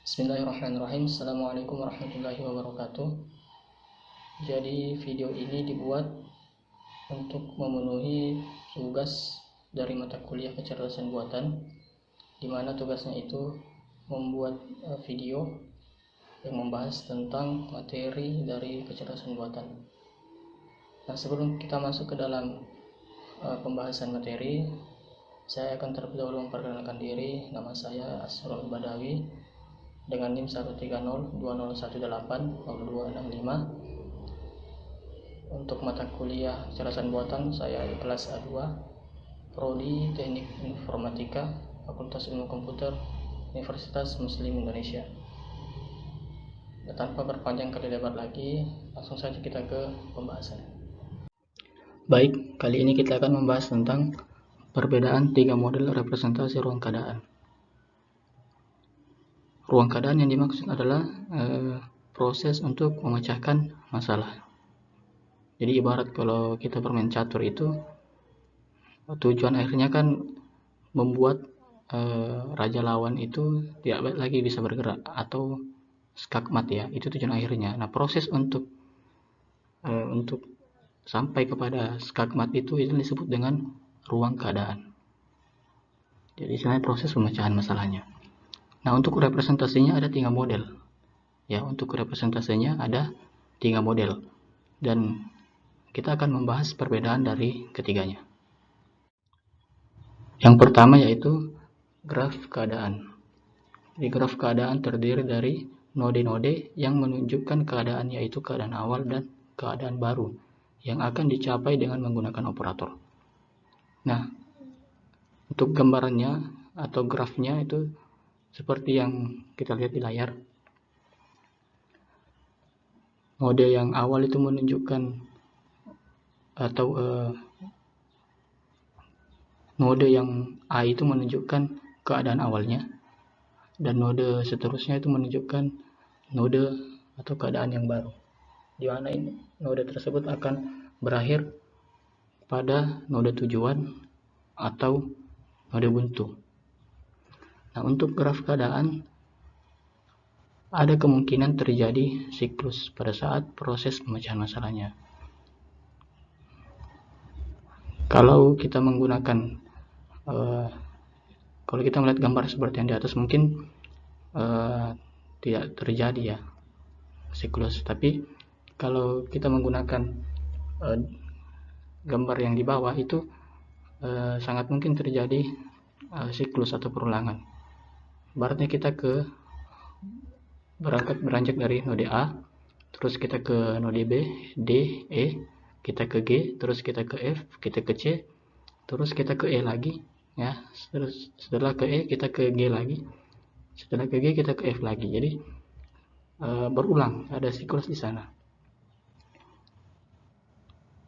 Bismillahirrahmanirrahim. Assalamualaikum warahmatullahi wabarakatuh. Jadi video ini dibuat untuk memenuhi tugas dari mata kuliah kecerdasan buatan, di mana tugasnya itu membuat video yang membahas tentang materi dari kecerdasan buatan. Nah, sebelum kita masuk ke dalam pembahasan materi, saya akan terlebih dahulu memperkenalkan diri. Nama saya Asrul Badawi dengan NIM 13020180265. Untuk mata kuliah kecerdasan buatan saya di kelas A2, Prodi Teknik Informatika, Fakultas Ilmu Komputer, Universitas Muslim Indonesia. Dan tanpa berpanjang kali lebar lagi, langsung saja kita ke pembahasan. Baik, kali ini kita akan membahas tentang perbedaan 3 model representasi ruang keadaan. Ruang keadaan yang dimaksud adalah proses untuk memecahkan masalah. Jadi ibarat kalau kita bermain catur itu, tujuan akhirnya kan membuat raja lawan itu tidak lagi bisa bergerak atau skakmat ya, itu tujuan akhirnya. Nah, proses untuk sampai kepada skakmat itu disebut dengan ruang keadaan. Jadi istilahnya proses pemecahan masalahnya. Nah, untuk representasinya ada 3 model. Ya, untuk representasinya ada 3 model. Dan kita akan membahas perbedaan dari ketiganya. Yang pertama yaitu graf keadaan. Di graf keadaan terdiri dari node-node yang menunjukkan keadaan, yaitu keadaan awal dan keadaan baru yang akan dicapai dengan menggunakan operator. Nah, untuk gambarannya atau grafnya itu seperti yang kita lihat di layar. Node yang awal itu menunjukkan atau node yang A itu menunjukkan keadaan awalnya, dan node seterusnya itu menunjukkan node atau keadaan yang baru, di mana node tersebut akan berakhir pada node tujuan atau node buntu. Nah, untuk graf keadaan ada kemungkinan terjadi siklus pada saat proses pemecahan masalahnya. Kalau kita menggunakan kalau kita melihat gambar seperti yang di atas, mungkin tidak terjadi ya siklus, tapi kalau kita menggunakan gambar yang di bawah itu sangat mungkin terjadi siklus atau perulangan. Ibaratnya kita beranjak dari node A, terus kita ke node B, D, E, kita ke G, terus kita ke F, kita ke C, terus kita ke E lagi ya. Setelah ke E kita ke G lagi, setelah ke G kita ke F lagi. Jadi berulang, ada siklus di sana.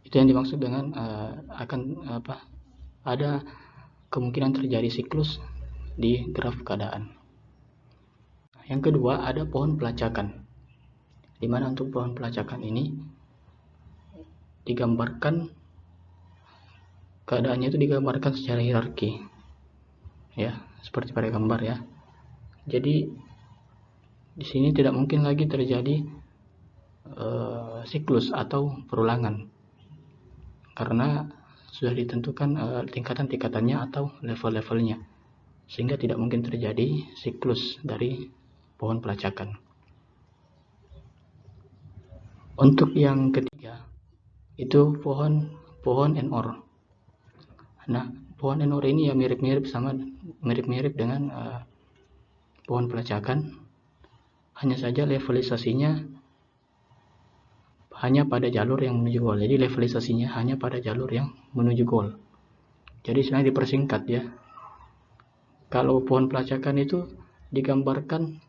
Itu yang dimaksud dengan ada kemungkinan terjadi siklus di graf keadaan. Yang kedua ada pohon pelacakan, di mana untuk pohon pelacakan ini digambarkan keadaannya itu digambarkan secara hierarki ya, seperti pada gambar ya. Jadi di sini tidak mungkin lagi terjadi siklus atau perulangan, karena sudah ditentukan tingkatan-tingkatannya atau level-levelnya, sehingga tidak mungkin terjadi siklus dari pohon pelacakan. Untuk yang ketiga itu pohon NOR. Nah, pohon NOR ini ya mirip-mirip dengan pohon pelacakan, hanya saja levelisasinya hanya pada jalur yang menuju gol. Jadi levelisasinya hanya pada jalur yang menuju gol. Jadi sebenarnya dipersingkat ya. Kalau pohon pelacakan itu digambarkan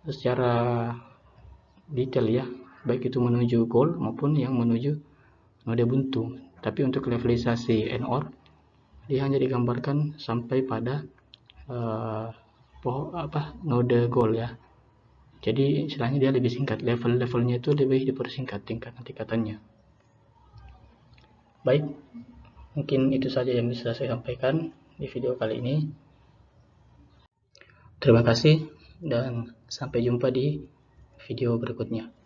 secara detail ya, baik itu menuju gol maupun yang menuju node buntu. Tapi untuk levelisasi NOR dia hanya digambarkan sampai pada node gol ya. Jadi istilahnya dia lebih singkat, level-levelnya itu lebih dipersingkat tingkatan-tingkatannya. Baik, mungkin itu saja yang bisa saya sampaikan di video kali ini. Terima kasih. dan sampai jumpa di video berikutnya.